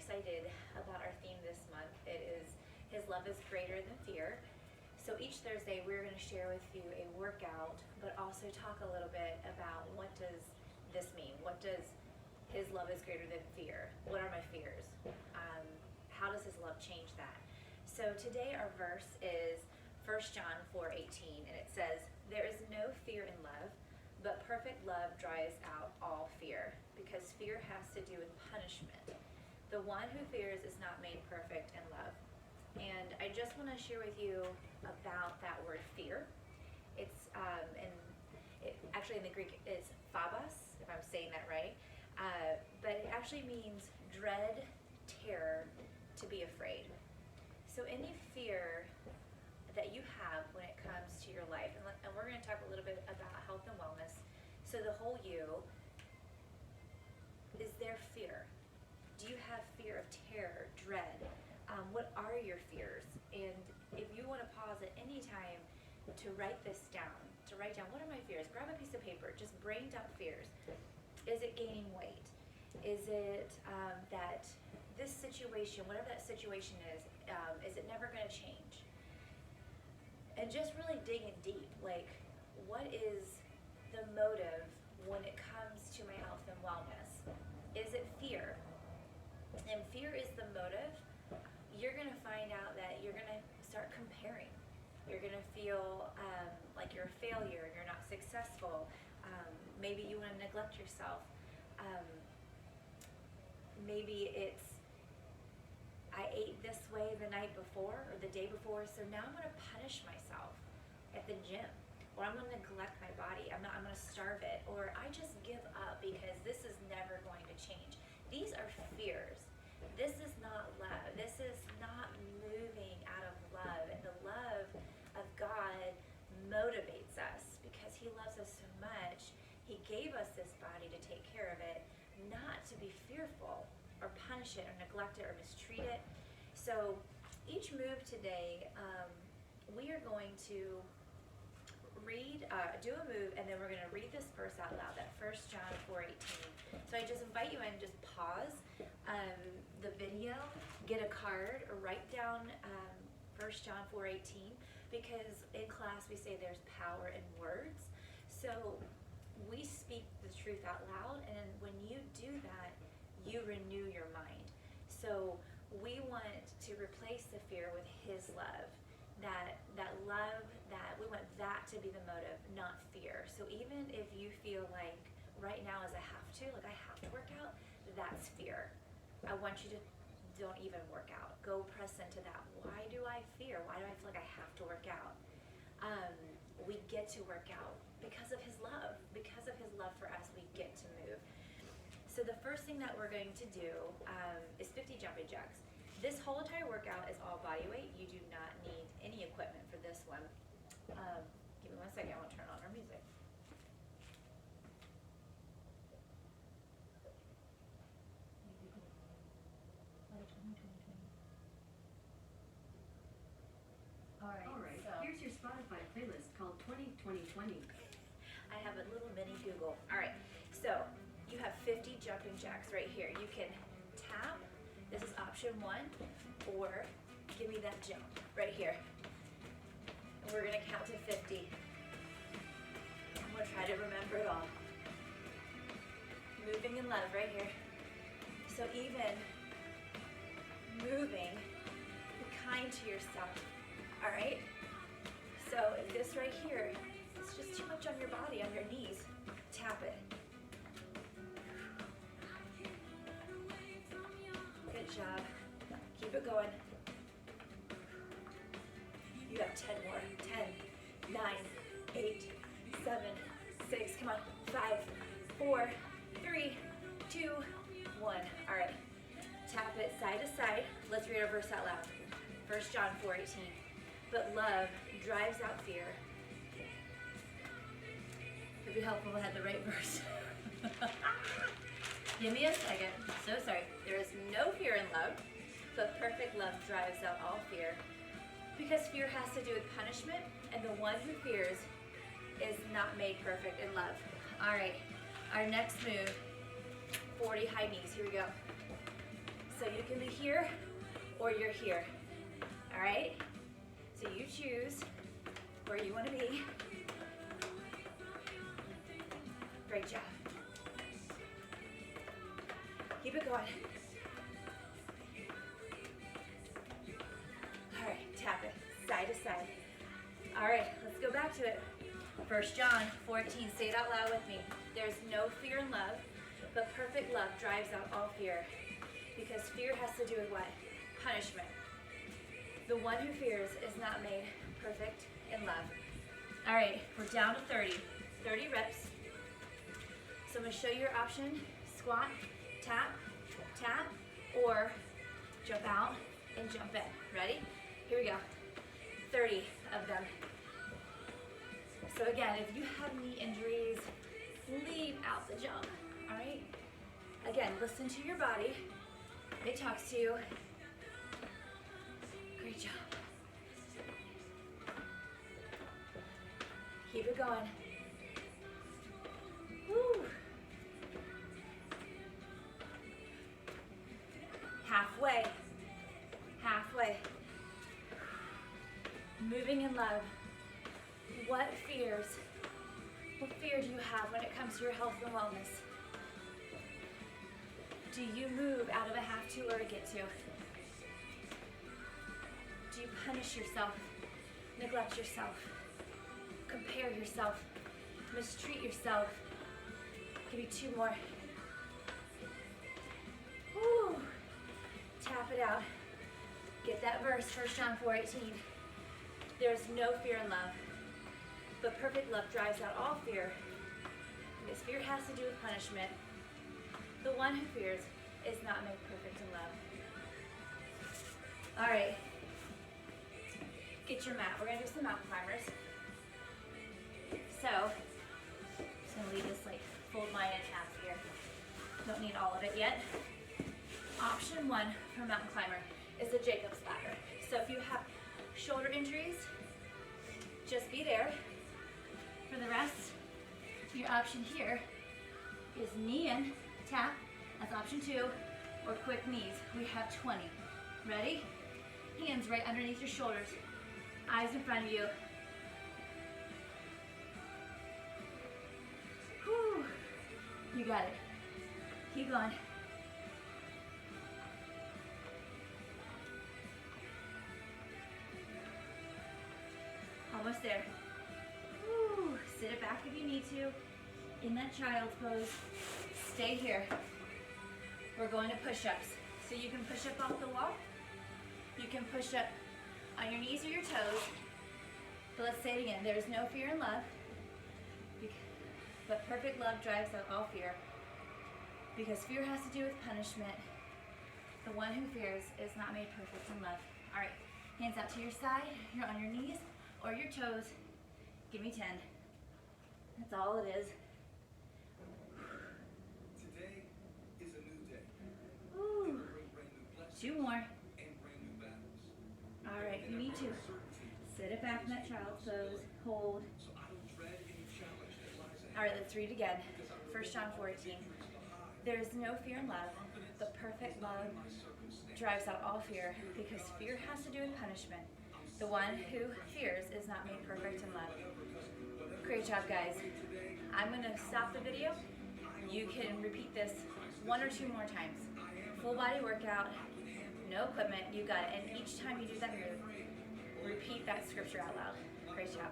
excited about our theme this month. It is His love is greater than fear. So each Thursday we're going to share with you a workout, but also talk a little bit about what does this mean? What does His love is greater than fear? What are my fears? How does His love change that? So today our verse is 1 John 4:18, and it says, "There is no fear in love, but perfect love drives out all fear, because fear has to do with punishment. The one who fears is not made perfect in love." And I just want to share with you about that word fear. It's actually in the Greek it's phobos, if I'm saying that right, but it actually means dread, terror, to be afraid. So any fear that you have when it comes to your life, and we're going to talk a little bit about health and wellness. So the whole you, is there fear? Do you have fear of terror, dread? What are your fears? And if you want to pause at any time to write this down, what are my fears? Grab a piece of paper, just brain dump fears. Is it gaining weight? Is it that this situation, whatever that situation is it never going to change? And just really digging deep, like, what is the motive when it comes to my health and wellness? Is it fear? And fear is the motive. You're going to find out that you're going to start comparing. You're going to feel like you're a failure, you're not successful. Maybe you want to neglect yourself. Maybe it's, I ate this way the night before or the day before, so now I'm going to punish myself at the gym, or I'm going to neglect my body. I'm going to starve it, or I just give up because this is never going to change. These are fears. This is not love. This is not moving out of love. And the love of God motivates us because He loves us so much. He gave us this body to take care of it, not to be fearful or punish it or neglect it or mistreat it. So each move today, we are going to do a move, and then we're going to read this verse out loud, that 1 John 4:18. So I just invite you in, just pause the video, get a card, or write down 1 John 4:18, because in class we say there's power in words. So we speak the truth out loud, and when you do that, you renew your mind. So we want to replace the fear with His love. That love, that we want that to be the motive, not fear. So even if you feel like right now is I have to work out, that's fear. I want you to don't even work out. Go press into that. Why do I fear? Why do I feel like I have to work out? We get to work out because of His love. Because of His love for us, we get to move. So the first thing that we're going to do is 50 jumping jacks. This whole entire workout is all body weight. You do not need any equipment for this one. Give me 1 second, I want to turn on our music. All right, so Here's your Spotify playlist called 20-20-20. I have a little mini Google. All right, so you have 50 jumping jacks right here. You can tap. This is option 1, or give me that jump right here. And we're gonna count to 50. I'm gonna try to remember it all. Moving in love right here. So even moving, be kind to yourself, all right? So this right here, it's just too much on your body, on your knees. Tap it. Good job. Keep it going. You have 10 more. 10, 9, 8, 7, 6. Come on. 5, 4, 3, 2, 1. All right. Tap it side to side. Let's read our verse out loud. 1 John 4:18. But love drives out fear. It'd be helpful if I had the right verse. Give me a second. So sorry. There is no fear in love, but perfect love drives out all fear. Because fear has to do with punishment, and the one who fears is not made perfect in love. All right. Our next move, 40 high knees. Here we go. So you can be here or you're here. All right? So you choose where you want to be. Great job. Keep it going. All right, tap it side to side. All right, let's go back to it. 1 John 14, say it out loud with me. There's no fear in love, but perfect love drives out all fear. Because fear has to do with what? Punishment. The one who fears is not made perfect in love. All right, we're down to 30 reps. So I'm gonna show you your option: squat, tap, tap, or jump out and jump in. Ready? Here we go. 30 of them. So again, if you have knee injuries, leave out the jump, all right? Again, listen to your body. It talks to you. Great job. Keep it going. Woo. Halfway. Halfway. Moving in love. What fear do you have when it comes to your health and wellness? Do you move out of a have to or a get to? Do you punish yourself, neglect yourself, compare yourself, mistreat yourself? Give me 2 more. Woo. Tap it out. Get that verse, 1 John 4:18. There's no fear in love, but perfect love drives out all fear, because fear has to do with punishment. The one who fears is not made perfect in love. All right, get your mat. We're gonna do some mountain climbers. So, just gonna leave this, like, fold mine in half here. Don't need all of it yet. Option 1 for mountain climber is the Jacob's ladder. So if you have shoulder injuries, just be there. For the rest, your option here is knee in, tap, that's option 2, or quick knees. We have 20. Ready? Hands right underneath your shoulders, eyes in front of you. Whew. You got it. Keep going. Almost there. Woo. Sit it back if you need to. In that child's pose. Stay here. We're going to push-ups. So you can push up off the wall. You can push up on your knees or your toes. But let's say it again. There's no fear in love. But perfect love drives out all fear. Because fear has to do with punishment. The one who fears is not made perfect in love. All right. Hands out to your side. You're on your knees or your toes. Give me 10. That's all it is. Today is a new day. Ooh. It will bring brand new blessings 2 more. and brand new battles. All right, you need to sit it back in that child's pose. Hold. So I don't dread any challenge that lies ahead. All right, let's read again. 1 John 4:18. There is no fear in love, but perfect love drives out all fear, because fear has to do with punishment. The one who fears is not made perfect in love. Great job, guys. I'm going to stop the video. You can repeat this 1 or 2 more times. Full body workout, no equipment, you got it. And each time you do that move, repeat that scripture out loud. Great job.